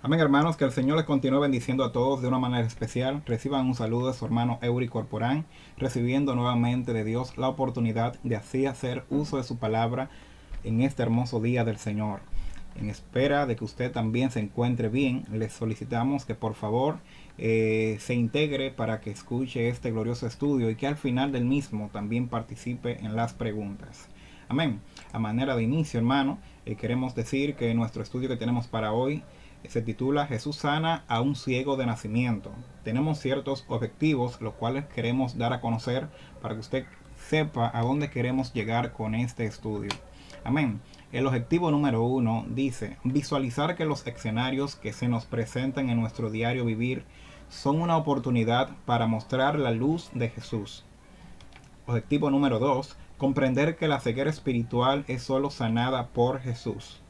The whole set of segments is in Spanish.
Amén, hermanos, que el Señor les continúe bendiciendo a todos de una manera especial. Reciban un saludo de su hermano Eury Corporán, recibiendo nuevamente de Dios la oportunidad de así hacer uso de su palabra en este hermoso día del Señor. En espera de que usted también se encuentre bien, les solicitamos que por favor se integre para que escuche este glorioso estudio y que al final del mismo también participe en las preguntas. Amén. A manera de inicio, hermano, queremos decir que nuestro estudio que tenemos para hoy se titula Jesús sana a un ciego de nacimiento. Tenemos ciertos objetivos los cuales queremos dar a conocer para que usted sepa a dónde queremos llegar con este estudio. Amén. El objetivo número 1 dice visualizar que los escenarios que se nos presentan en nuestro diario vivir son una oportunidad para mostrar la luz de Jesús. Objetivo número 2, comprender que la ceguera espiritual es solo sanada por Jesús.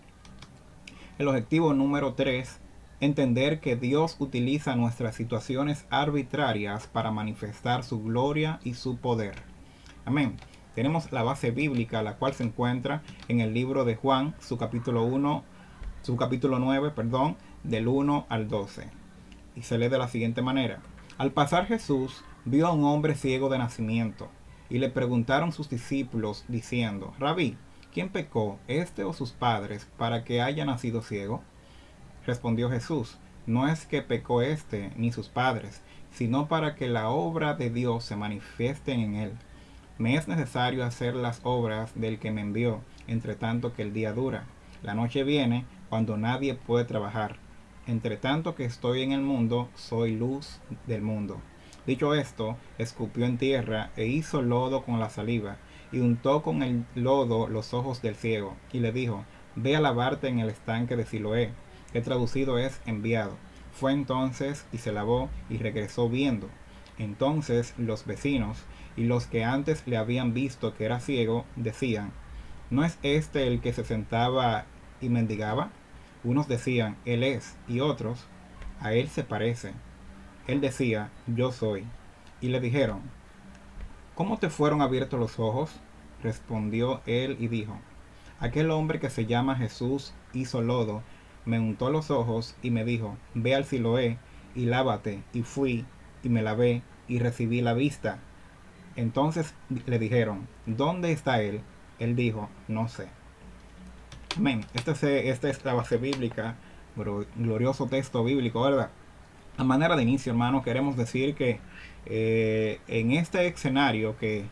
El objetivo número 3, entender que Dios utiliza nuestras situaciones arbitrarias para manifestar su gloria y su poder. Amén. Tenemos la base bíblica, la cual se encuentra en el libro de Juan, su capítulo 9, del 1 al 12. Y se lee de la siguiente manera. Al pasar Jesús vio a un hombre ciego de nacimiento, y le preguntaron sus discípulos diciendo, Rabí, ¿quién pecó, este o sus padres, para que haya nacido ciego? Respondió Jesús, no es que pecó este ni sus padres, sino para que la obra de Dios se manifieste en él. Me es necesario hacer las obras del que me envió, entre tanto que el día dura. La noche viene cuando nadie puede trabajar. Entre tanto que estoy en el mundo, soy luz del mundo. Dicho esto, escupió en tierra e hizo lodo con la saliva, y untó con el lodo los ojos del ciego, y le dijo, ve a lavarte en el estanque de Siloé, que traducido es enviado. Fue entonces y se lavó y regresó viendo. Entonces los vecinos y los que antes le habían visto que era ciego decían, ¿no es este el que se sentaba y mendigaba? Unos decían, él es, y otros, a él se parece. Él decía, yo soy. Y le dijeron, ¿cómo te fueron abiertos los ojos? Respondió él y dijo, aquel hombre que se llama Jesús hizo lodo, me untó los ojos y me dijo, ve al Siloé y lávate. Y fui y me lavé y recibí la vista. Entonces le dijeron, ¿dónde está él? Él dijo, no sé. Amén. Esta es la base bíblica, glorioso texto bíblico, ¿verdad? A manera de inicio, hermano, queremos decir que en este escenario que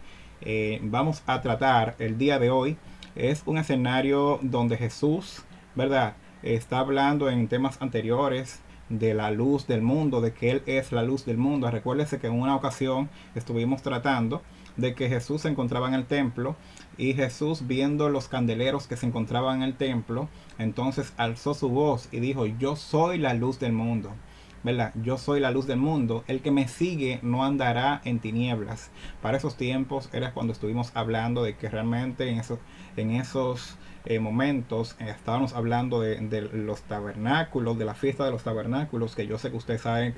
vamos a tratar el día de hoy, es un escenario donde Jesús, ¿verdad? Está hablando en temas anteriores de la luz del mundo, de que Él es la luz del mundo. Recuérdese que en una ocasión estuvimos tratando de que Jesús se encontraba en el templo y Jesús, viendo los candeleros que se encontraban en el templo, entonces alzó su voz y dijo, yo soy la luz del mundo. ¿Verdad? Yo soy la luz del mundo, el que me sigue no andará en tinieblas. Para esos tiempos era cuando estuvimos hablando de que realmente en esos momentos estábamos hablando de los tabernáculos, de la fiesta de los tabernáculos, que yo sé que ustedes saben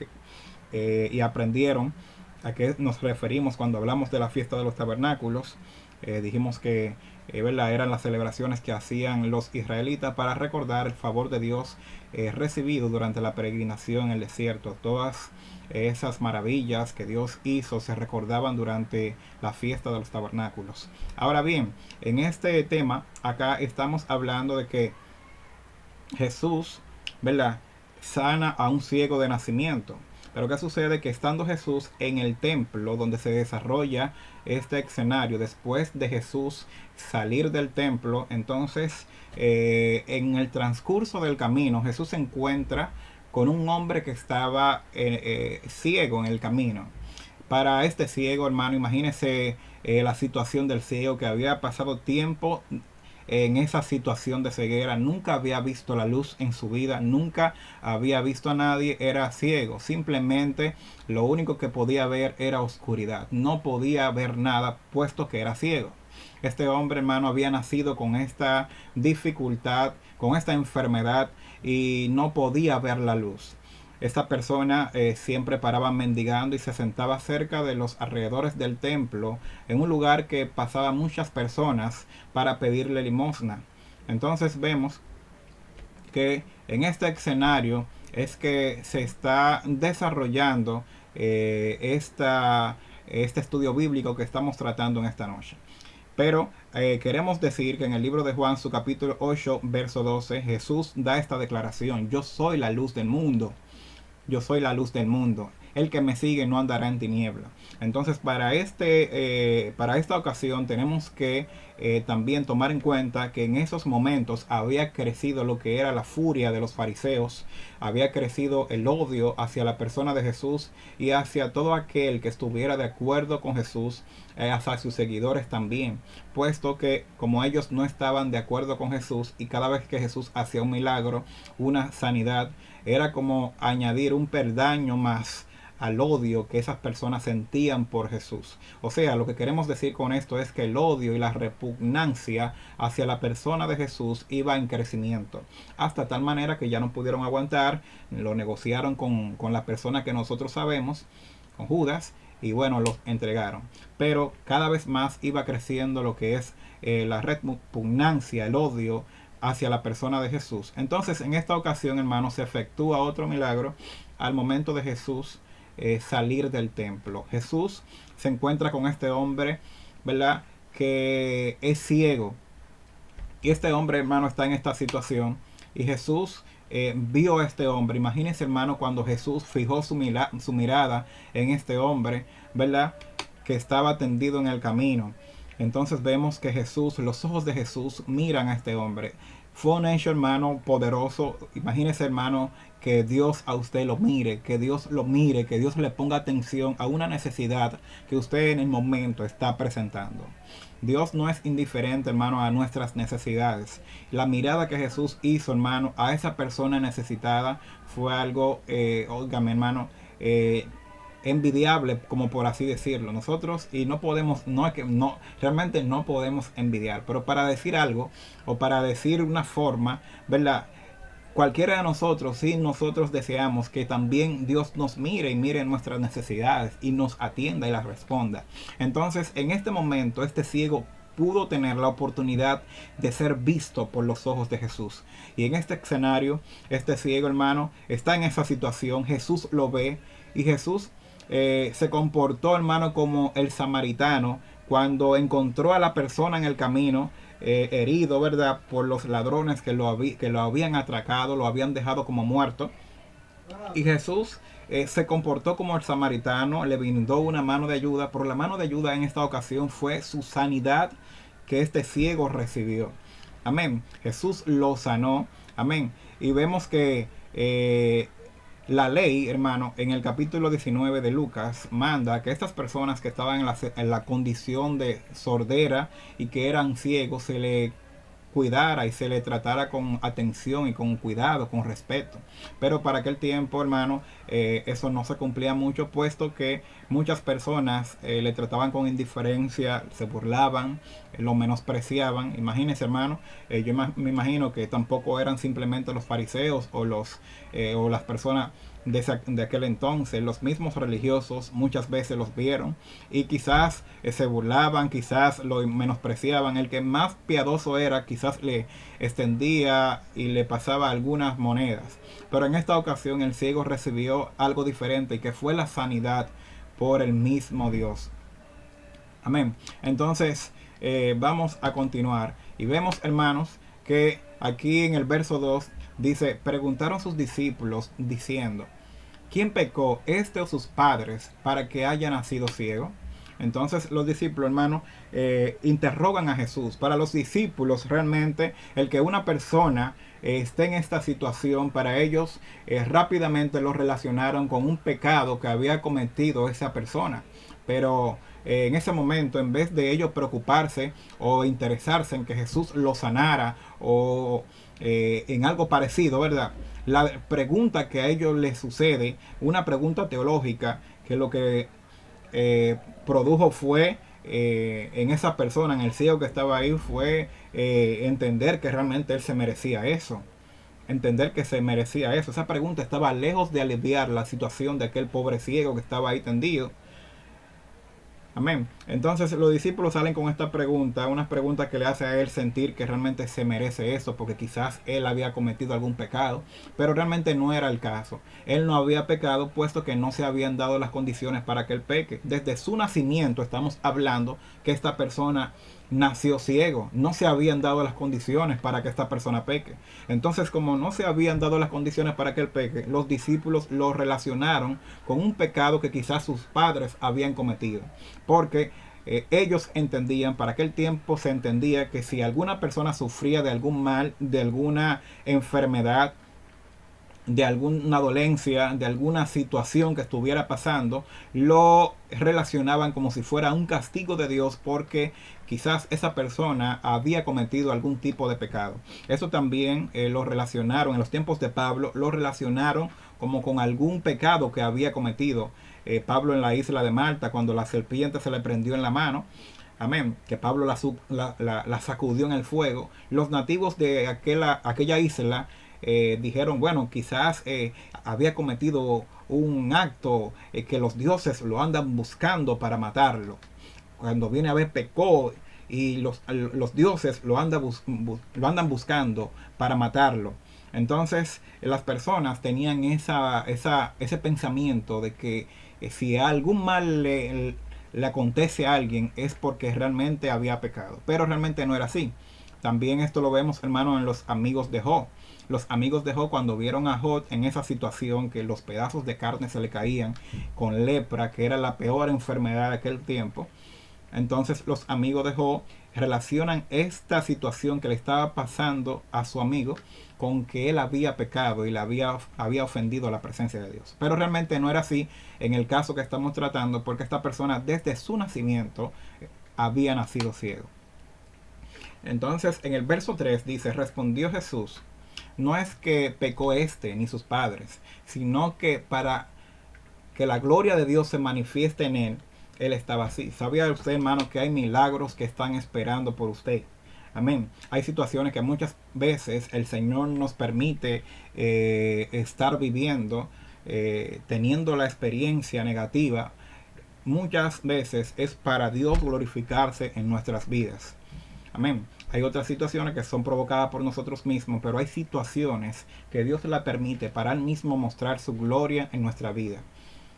y aprendieron a qué nos referimos cuando hablamos de la fiesta de los tabernáculos. Dijimos que ¿verdad? Eran las celebraciones que hacían los israelitas para recordar el favor de Dios recibido durante la peregrinación en el desierto. Todas esas maravillas que Dios hizo se recordaban durante la fiesta de los tabernáculos. Ahora bien, en este tema acá estamos hablando de que Jesús, ¿verdad?, sana a un ciego de nacimiento. Pero ¿qué sucede? Que estando Jesús en el templo donde se desarrolla este escenario, después de Jesús salir del templo, entonces en el transcurso del camino Jesús se encuentra con un hombre que estaba ciego en el camino. Para este ciego, hermano, imagínese la situación del ciego que había pasado tiempo en esa situación de ceguera, nunca había visto la luz en su vida, nunca había visto a nadie, era ciego, simplemente lo único que podía ver era oscuridad, no podía ver nada puesto que era ciego. Este hombre, hermano, había nacido con esta dificultad, con esta enfermedad y no podía ver la luz. Esta persona siempre paraba mendigando y se sentaba cerca de los alrededores del templo, en un lugar que pasaban muchas personas para pedirle limosna. Entonces vemos que en este escenario es que se está desarrollando este estudio bíblico que estamos tratando en esta noche. Pero queremos decir que en el libro de Juan, su capítulo 8, verso 12, Jesús da esta declaración: yo soy la luz del mundo. Yo soy la luz del mundo. El que me sigue no andará en tiniebla. Entonces, para esta ocasión tenemos que también tomar en cuenta que en esos momentos había crecido lo que era la furia de los fariseos, había crecido el odio hacia la persona de Jesús y hacia todo aquel que estuviera de acuerdo con Jesús, hacia sus seguidores también, puesto que como ellos no estaban de acuerdo con Jesús y cada vez que Jesús hacía un milagro, una sanidad, era como añadir un peldaño más al odio que esas personas sentían por Jesús. O sea, lo que queremos decir con esto es que el odio y la repugnancia hacia la persona de Jesús iba en crecimiento, hasta tal manera que ya no pudieron aguantar, lo negociaron con la persona que nosotros sabemos, con Judas, y bueno, los entregaron. Pero cada vez más iba creciendo lo que es la repugnancia, el odio hacia la persona de Jesús. Entonces, en esta ocasión, hermanos, se efectúa otro milagro al momento de Jesús salir del templo. Jesús se encuentra con este hombre, ¿verdad?, que es ciego. Y este hombre, hermano, está en esta situación. Y Jesús vio a este hombre. Imagínense, hermano, cuando Jesús fijó su mirada en este hombre, ¿verdad?, que estaba tendido en el camino. Entonces vemos que Jesús, los ojos de Jesús miran a este hombre. Fue un hecho, hermano, poderoso. Imagínese, hermano, que Dios a usted lo mire, que Dios lo mire, que Dios le ponga atención a una necesidad que usted en el momento está presentando. Dios no es indiferente, hermano, a nuestras necesidades. La mirada que Jesús hizo, hermano, a esa persona necesitada fue algo, óigame, hermano, envidiable, como por así decirlo. Nosotros, y no podemos, realmente no podemos envidiar, pero para decir algo o para decir una forma, ¿verdad?, cualquiera de nosotros, si nosotros deseamos que también Dios nos mire y mire nuestras necesidades y nos atienda y las responda. Entonces, en este momento, este ciego pudo tener la oportunidad de ser visto por los ojos de Jesús. Y en este escenario, este ciego, hermano, está en esa situación. Jesús lo ve y Jesús se comportó, hermano, como el samaritano cuando encontró a la persona en el camino, herido, ¿verdad?, por los ladrones que lo habían atracado, lo habían dejado como muerto. Y Jesús se comportó como el samaritano, le brindó una mano de ayuda, pero la mano de ayuda en esta ocasión fue su sanidad que este ciego recibió. Amén. Jesús lo sanó. Amén. Y vemos que la ley, hermano, en el capítulo 19 de Lucas, manda que estas personas que estaban en la condición de sordera y que eran ciegos, se le cuidara y se le tratara con atención y con cuidado, con respeto. Pero para aquel tiempo, hermano, eso no se cumplía mucho, puesto que muchas personas le trataban con indiferencia, se burlaban, lo menospreciaban. Imagínense, hermano, yo me imagino que tampoco eran simplemente los fariseos o las personas de aquel entonces. Los mismos religiosos muchas veces los vieron y quizás se burlaban, quizás lo menospreciaban. El que más piadoso era, quizás le extendía y le pasaba algunas monedas. Pero en esta ocasión el ciego recibió algo diferente, que fue la sanidad por el mismo Dios. Amén. Entonces vamos a continuar y vemos, hermanos, que aquí en el verso 2 dice: preguntaron sus discípulos diciendo, ¿quién pecó, este o sus padres, para que haya nacido ciego? Entonces los discípulos, hermano, interrogan a Jesús. Para los discípulos, realmente, el que una persona esté en esta situación, para ellos rápidamente lo relacionaron con un pecado que había cometido esa persona. Pero en ese momento, en vez de ellos preocuparse o interesarse en que Jesús lo sanara o en algo parecido, ¿verdad?, la pregunta que a ellos les sucede, una pregunta teológica, que lo que produjo fue en esa persona, en el ciego que estaba ahí, fue entender que realmente él se merecía eso. Entender que se merecía eso. Esa pregunta estaba lejos de aliviar la situación de aquel pobre ciego que estaba ahí tendido. Amén. Entonces los discípulos salen con esta pregunta, una pregunta que le hace a él sentir que realmente se merece eso, porque quizás él había cometido algún pecado, pero realmente no era el caso. Él no había pecado, puesto que no se habían dado las condiciones para que él peque. Desde su nacimiento estamos hablando que esta persona nació ciego, no se habían dado las condiciones para que esta persona peque. Entonces, como no se habían dado las condiciones para que él peque, los discípulos lo relacionaron con un pecado que quizás sus padres habían cometido, porque ellos entendían, para aquel tiempo se entendía que si alguna persona sufría de algún mal, de alguna enfermedad, de alguna dolencia, de alguna situación que estuviera pasando, lo relacionaban como si fuera un castigo de Dios, porque quizás esa persona había cometido algún tipo de pecado. Eso también lo relacionaron en los tiempos de Pablo, lo relacionaron como con algún pecado que había cometido Pablo en la isla de Malta, cuando la serpiente se le prendió en la mano. Amén, que Pablo la sacudió en el fuego. Los nativos de aquella isla dijeron, bueno, quizás había cometido un acto que los dioses lo andan buscando para matarlo. Cuando viene a ver, pecó y los dioses lo andan buscando para matarlo. Entonces las personas tenían ese pensamiento de que si algún mal le acontece a alguien es porque realmente había pecado. Pero realmente no era así. También esto lo vemos, hermano, en los amigos de Job. Los amigos de Job, cuando vieron a Job en esa situación, que los pedazos de carne se le caían, con lepra, que era la peor enfermedad de aquel tiempo, entonces los amigos de Job relacionan esta situación que le estaba pasando a su amigo con que él había pecado y le había ofendido a la presencia de Dios. Pero realmente no era así en el caso que estamos tratando, porque esta persona desde su nacimiento había nacido ciego. Entonces en el verso 3 dice, respondió Jesús, no es que pecó ni sus padres, sino que para que la gloria de Dios se manifieste en él, él estaba así. ¿Sabía usted, hermano, que hay milagros que están esperando por usted? Amén. Hay situaciones que muchas veces el Señor nos permite estar viviendo, teniendo la experiencia negativa. Muchas veces es para Dios glorificarse en nuestras vidas. Amén. Hay otras situaciones que son provocadas por nosotros mismos, pero hay situaciones que Dios la permite para Él mismo mostrar su gloria en nuestra vida.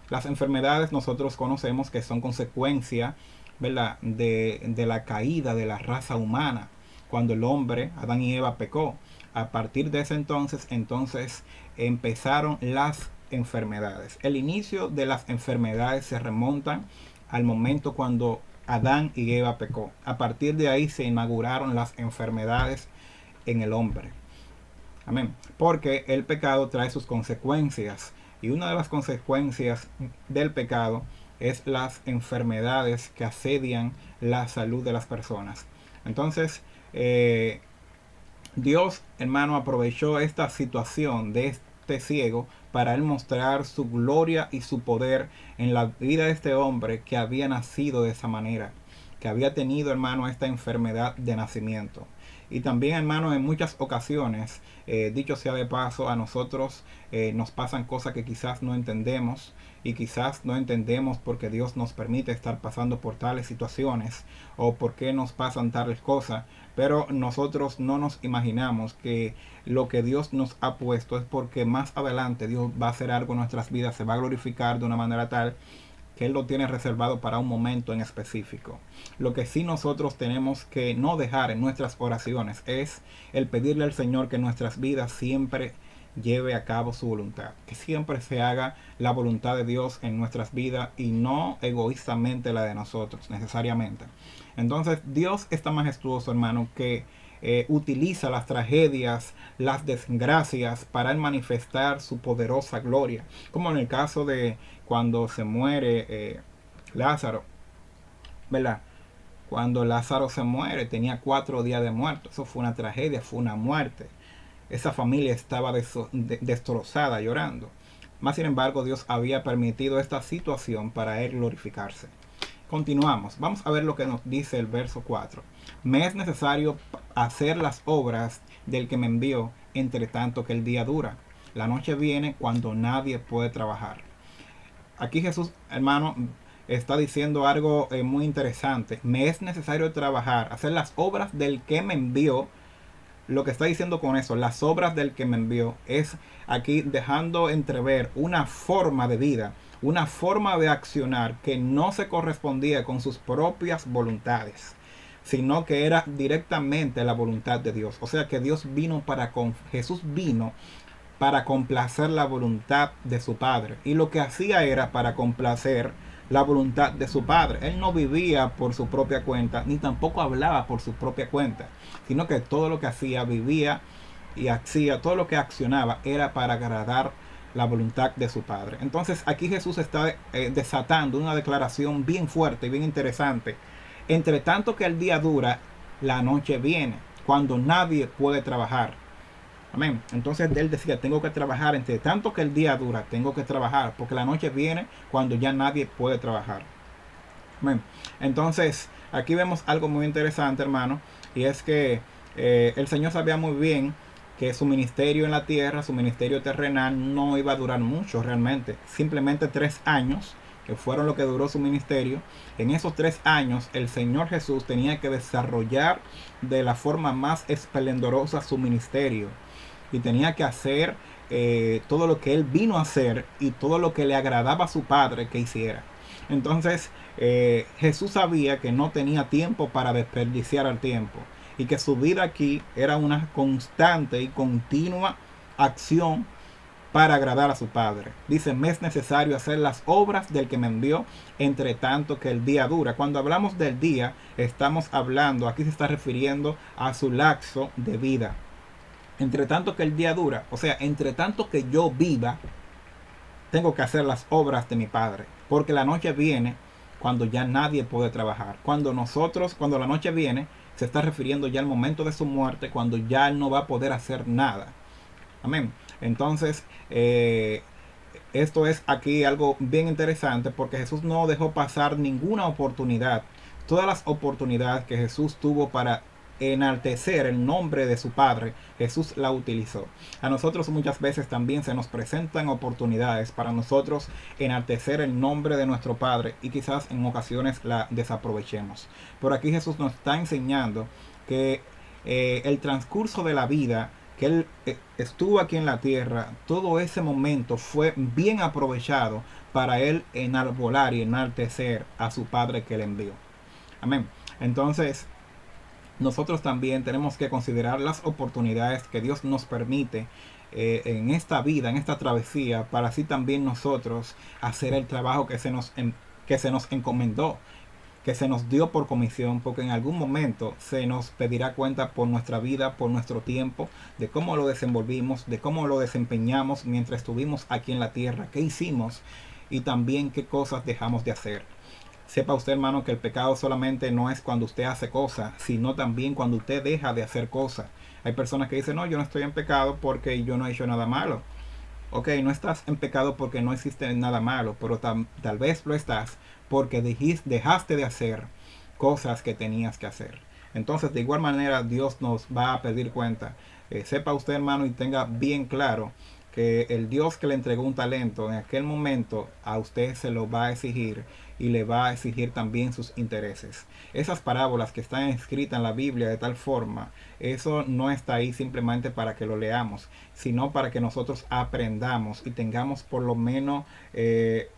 Las enfermedades nosotros conocemos que son consecuencia, ¿verdad?, de la caída de la raza humana, cuando el hombre, Adán y Eva, pecó. A partir de ese entonces empezaron las enfermedades. El inicio de las enfermedades se remontan al momento cuando Adán y Eva pecó. A partir de ahí se inauguraron las enfermedades en el hombre. Amén. Porque el pecado trae sus consecuencias. Y una de las consecuencias del pecado es las enfermedades que asedian la salud de las personas. Entonces, Dios, hermano, aprovechó esta situación de este ciego para él mostrar su gloria y su poder en la vida de este hombre que había nacido de esa manera, que había tenido, hermano, esta enfermedad de nacimiento. Y también, hermano, en muchas ocasiones, dicho sea de paso, a nosotros nos pasan cosas que quizás no entendemos, y quizás no entendemos porque Dios nos permite estar pasando por tales situaciones o por qué nos pasan tales cosas, pero nosotros no nos imaginamos que lo que Dios nos ha puesto es porque más adelante Dios va a hacer algo en nuestras vidas, se va a glorificar de una manera tal que Él lo tiene reservado para un momento en específico. Lo que sí nosotros tenemos que no dejar en nuestras oraciones es el pedirle al Señor que nuestras vidas siempre lleve a cabo su voluntad, que siempre se haga la voluntad de Dios en nuestras vidas y no egoístamente la de nosotros necesariamente. Entonces Dios es tan majestuoso, hermano, que utiliza las tragedias, las desgracias para él manifestar su poderosa gloria, como en el caso de cuando se muere Lázaro, ¿verdad? Cuando Lázaro se muere, tenía 4 días de muerto. Eso fue una tragedia, fue una muerte. Esa familia estaba destrozada, llorando. Más sin embargo, Dios había permitido esta situación para él glorificarse. Continuamos. Vamos a ver lo que nos dice el verso 4. Me es necesario hacer las obras del que me envió, entre tanto que el día dura. La noche viene cuando nadie puede trabajar. Aquí Jesús, hermano, está diciendo algo muy interesante. Me es necesario trabajar, hacer las obras del que me envió. Lo que está diciendo con eso, las obras del que me envió, es aquí dejando entrever una forma de vida, una forma de accionar que no se correspondía con sus propias voluntades, sino que era directamente la voluntad de Dios. O sea que Jesús vino para complacer la voluntad de su Padre. Y lo que hacía era para complacer la voluntad de su Padre. Él no vivía por su propia cuenta, ni tampoco hablaba por su propia cuenta, sino que todo lo que hacía, vivía y hacía, todo lo que accionaba era para agradar la voluntad de su Padre. Entonces aquí Jesús está desatando una declaración bien fuerte y bien interesante. Entre tanto que el día dura, la noche viene, cuando nadie puede trabajar. Amén. Entonces él decía, tengo que trabajar, entre tanto que el día dura, tengo que trabajar, porque la noche viene cuando ya nadie puede trabajar. Amén. Entonces, aquí vemos algo muy interesante, hermano, y es que el Señor sabía muy bien que su ministerio en la tierra, su ministerio terrenal, no iba a durar mucho realmente. Simplemente 3 años, que fueron lo que duró su ministerio. En esos 3 años, el Señor Jesús tenía que desarrollar de la forma más esplendorosa su ministerio. Y tenía que hacer todo lo que él vino a hacer y todo lo que le agradaba a su Padre que hiciera. Entonces Jesús sabía que no tenía tiempo para desperdiciar el tiempo y que su vida aquí era una constante y continua acción para agradar a su Padre. Dice, me es necesario hacer las obras del que me envió, entre tanto que el día dura. Cuando hablamos del día, estamos hablando, aquí se está refiriendo a su lapso de vida. Entre tanto que el día dura, o sea, entre tanto que yo viva, tengo que hacer las obras de mi Padre. Porque la noche viene cuando ya nadie puede trabajar. Cuando la noche viene, se está refiriendo ya al momento de su muerte, cuando ya él no va a poder hacer nada. Amén. Entonces, esto es aquí algo bien interesante, porque Jesús no dejó pasar ninguna oportunidad. Todas las oportunidades que Jesús tuvo para enaltecer el nombre de su Padre, Jesús la utilizó. A nosotros muchas veces también se nos presentan oportunidades para nosotros enaltecer el nombre de nuestro Padre, y quizás en ocasiones la desaprovechemos. Por aquí Jesús nos está enseñando que el transcurso de la vida que él estuvo aquí en la tierra, todo ese momento fue bien aprovechado para él enarbolar y enaltecer a su Padre que le envió. Amén. Entonces, nosotros también tenemos que considerar las oportunidades que Dios nos permite en esta vida, en esta travesía, para así también nosotros hacer el trabajo que se nos encomendó, que se nos dio por comisión, porque en algún momento se nos pedirá cuenta por nuestra vida, por nuestro tiempo, de cómo lo desenvolvimos, de cómo lo desempeñamos mientras estuvimos aquí en la tierra, qué hicimos y también qué cosas dejamos de hacer. Sepa usted, hermano, que el pecado solamente no es cuando usted hace cosas, sino también cuando usted deja de hacer cosas. Hay personas que dicen, no, yo no estoy en pecado porque yo no he hecho nada malo. Ok, no estás en pecado porque no existe nada malo, pero tal vez lo estás porque dejaste de hacer cosas que tenías que hacer. Entonces, de igual manera, Dios nos va a pedir cuenta. Sepa usted, hermano, y tenga bien claro que el Dios que le entregó un talento en aquel momento a usted se lo va a exigir, y le va a exigir también sus intereses. Esas parábolas que están escritas en la Biblia de tal forma, eso no está ahí simplemente para que lo leamos, sino para que nosotros aprendamos y tengamos por lo menos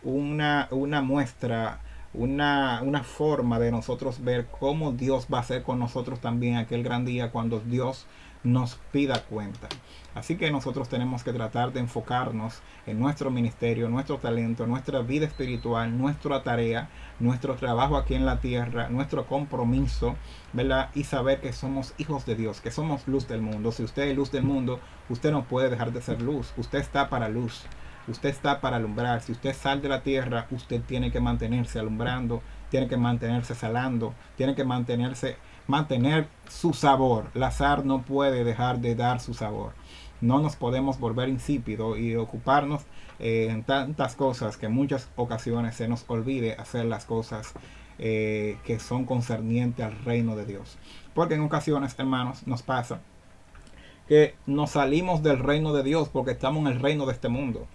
una muestra, una forma de nosotros ver cómo Dios va a hacer con nosotros también aquel gran día cuando Dios nos pida cuenta. Así que nosotros tenemos que tratar de enfocarnos en nuestro ministerio, nuestro talento, nuestra vida espiritual, nuestra tarea, nuestro trabajo aquí en la tierra, nuestro compromiso, ¿verdad? Y saber que somos hijos de Dios, que somos luz del mundo. Si usted es luz del mundo, usted no puede dejar de ser luz. Usted está para luz. Usted está para alumbrar. Si usted sale de la tierra, usted tiene que mantenerse alumbrando, tiene que mantenerse salando, tiene que mantener su sabor. La sal no puede dejar de dar su sabor. No nos podemos volver insípidos y ocuparnos en tantas cosas que en muchas ocasiones se nos olvide hacer las cosas que son concernientes al reino de Dios. Porque en ocasiones, hermanos, nos pasa que nos salimos del reino de Dios porque estamos en el reino de este mundo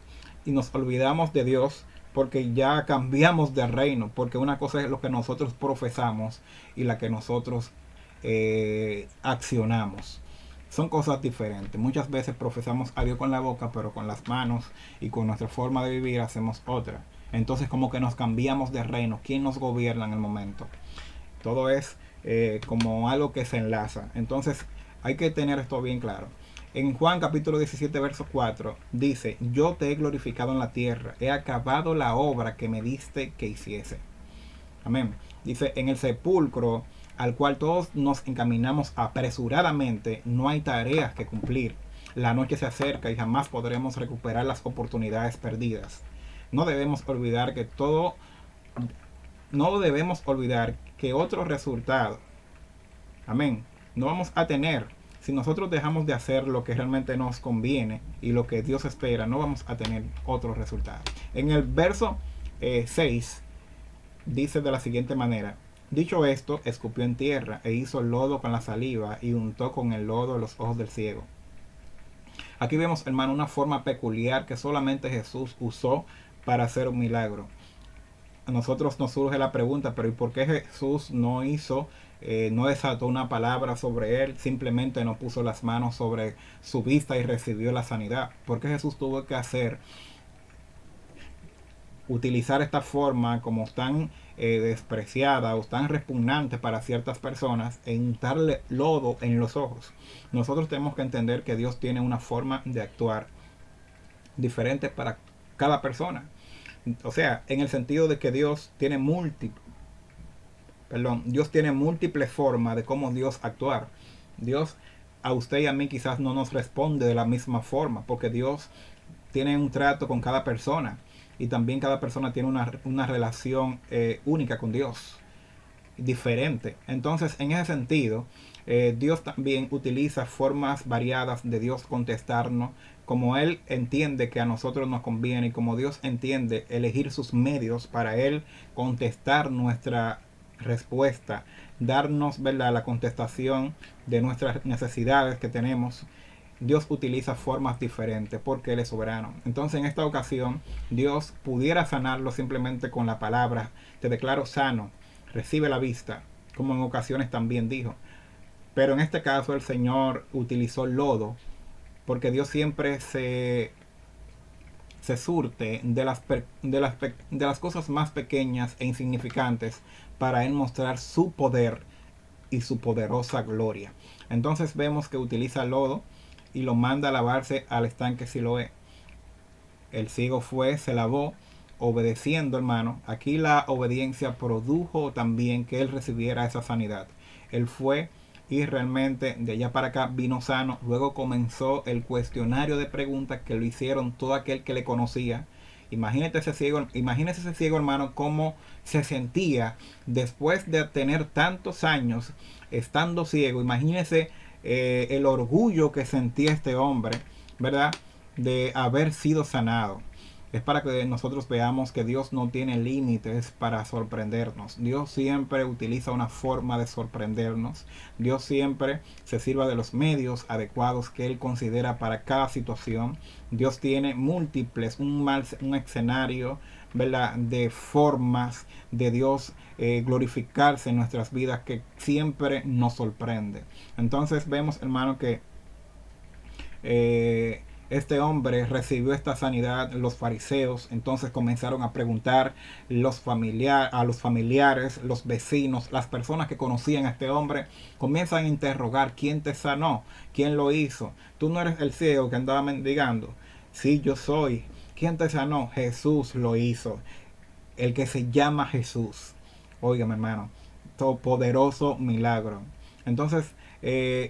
y nos olvidamos de Dios porque ya cambiamos de reino, porque una cosa es lo que nosotros profesamos y la que nosotros accionamos. Son cosas diferentes. Muchas veces profesamos a Dios con la boca, pero con las manos y con nuestra forma de vivir hacemos otra. Entonces como que nos cambiamos de reino. ¿Quién nos gobierna en el momento? Todo es como algo que se enlaza. Entonces hay que tener esto bien claro. En Juan capítulo 17 verso 4 dice: yo te he glorificado en la tierra, he acabado la obra que me diste que hiciese. Amén. Dice: en el sepulcro al cual todos nos encaminamos apresuradamente, no hay tareas que cumplir. La noche se acerca y jamás podremos recuperar las oportunidades perdidas. No debemos olvidar que no debemos olvidar que otro resultado, amén, no vamos a tener. Si nosotros dejamos de hacer lo que realmente nos conviene y lo que Dios espera, no vamos a tener otro resultado. En el verso 6 dice de la siguiente manera: dicho esto, escupió en tierra e hizo lodo con la saliva y untó con el lodo los ojos del ciego. Aquí vemos, hermano, una forma peculiar que solamente Jesús usó para hacer un milagro. A nosotros nos surge la pregunta, pero ¿y por qué Jesús no hizo, no desató una palabra sobre él, simplemente no puso las manos sobre su vista y recibió la sanidad? ¿Por qué Jesús tuvo que utilizar esta forma como tan despreciada o tan repugnante para ciertas personas e untarle lodo en los ojos? Nosotros tenemos que entender que Dios tiene una forma de actuar diferente para cada persona. O sea, en el sentido de que Dios tiene múltiples formas de cómo Dios actuar. Dios a usted y a mí quizás no nos responde de la misma forma, porque Dios tiene un trato con cada persona y también cada persona tiene una relación única con Dios, diferente. Entonces, en ese sentido, Dios también utiliza formas variadas de Dios contestarnos, como Él entiende que a nosotros nos conviene y como Dios entiende elegir sus medios para Él contestar nuestra respuesta, darnos, ¿verdad?, la contestación de nuestras necesidades que tenemos. Dios utiliza formas diferentes porque Él es soberano. Entonces, en esta ocasión, Dios pudiera sanarlo simplemente con la palabra: te declaro sano, recibe la vista, como en ocasiones también dijo. Pero en este caso el Señor utilizó lodo, porque Dios siempre se surte de las cosas más pequeñas e insignificantes para Él mostrar su poder y su poderosa gloria. Entonces vemos que utiliza lodo y lo manda a lavarse al estanque Siloé. El ciego fue, se lavó, obedeciendo, hermano. Aquí la obediencia produjo también que él recibiera esa sanidad. Él fue y realmente de allá para acá vino sano. Luego comenzó el cuestionario de preguntas que lo hicieron todo aquel que le conocía. Imagínese ese ciego, hermano, cómo se sentía después de tener tantos años estando ciego. Imagínese el orgullo que sentía este hombre, ¿verdad?, de haber sido sanado. Es para que nosotros veamos que Dios no tiene límites para sorprendernos. Dios siempre utiliza una forma de sorprendernos. Dios siempre se sirva de los medios adecuados que Él considera para cada situación. Dios tiene múltiples, un escenario, ¿verdad?, de formas de Dios glorificarse en nuestras vidas que siempre nos sorprende. Entonces vemos, hermano, que este hombre recibió esta sanidad. Los fariseos entonces comenzaron a preguntar a los familiares, los vecinos, las personas que conocían a este hombre, comienzan a interrogar: ¿quién te sanó? ¿Quién lo hizo? ¿Tú no eres el ciego que andaba mendigando? Sí, yo soy. ¿Quién te sanó? Jesús lo hizo. El que se llama Jesús. Óigame, hermano, todo poderoso milagro. Entonces,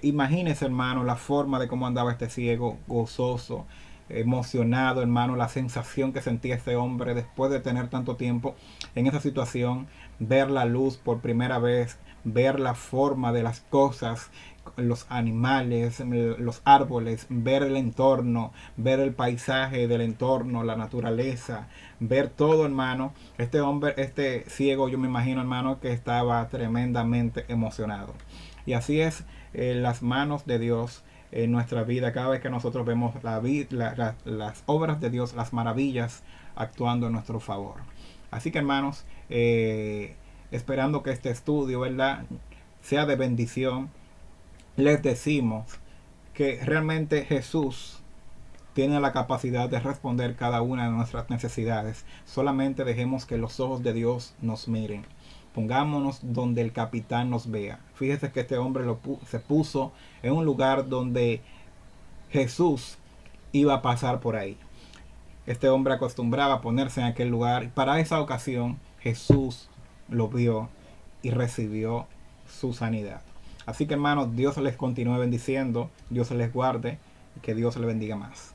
imagínese, hermano, la forma de cómo andaba este ciego, gozoso, emocionado, hermano, la sensación que sentía este hombre después de tener tanto tiempo en esa situación, ver la luz por primera vez, ver la forma de las cosas, los animales, los árboles, ver el entorno, ver el paisaje del entorno, la naturaleza, ver todo, hermano. Este hombre, este ciego, yo me imagino, hermano, que estaba tremendamente emocionado. Y así es, las manos de Dios en nuestra vida, cada vez que nosotros vemos las obras de Dios, las maravillas actuando en nuestro favor. Así que hermanos, esperando que este estudio, ¿verdad?, sea de bendición, les decimos que realmente Jesús tiene la capacidad de responder cada una de nuestras necesidades. Solamente dejemos que los ojos de Dios nos miren. Pongámonos donde el capitán nos vea. Fíjese que este hombre se puso en un lugar donde Jesús iba a pasar por ahí. Este hombre acostumbraba a ponerse en aquel lugar. Y para esa ocasión Jesús lo vio y recibió su sanidad. Así que hermanos, Dios les continúe bendiciendo, Dios les guarde y que Dios les bendiga más.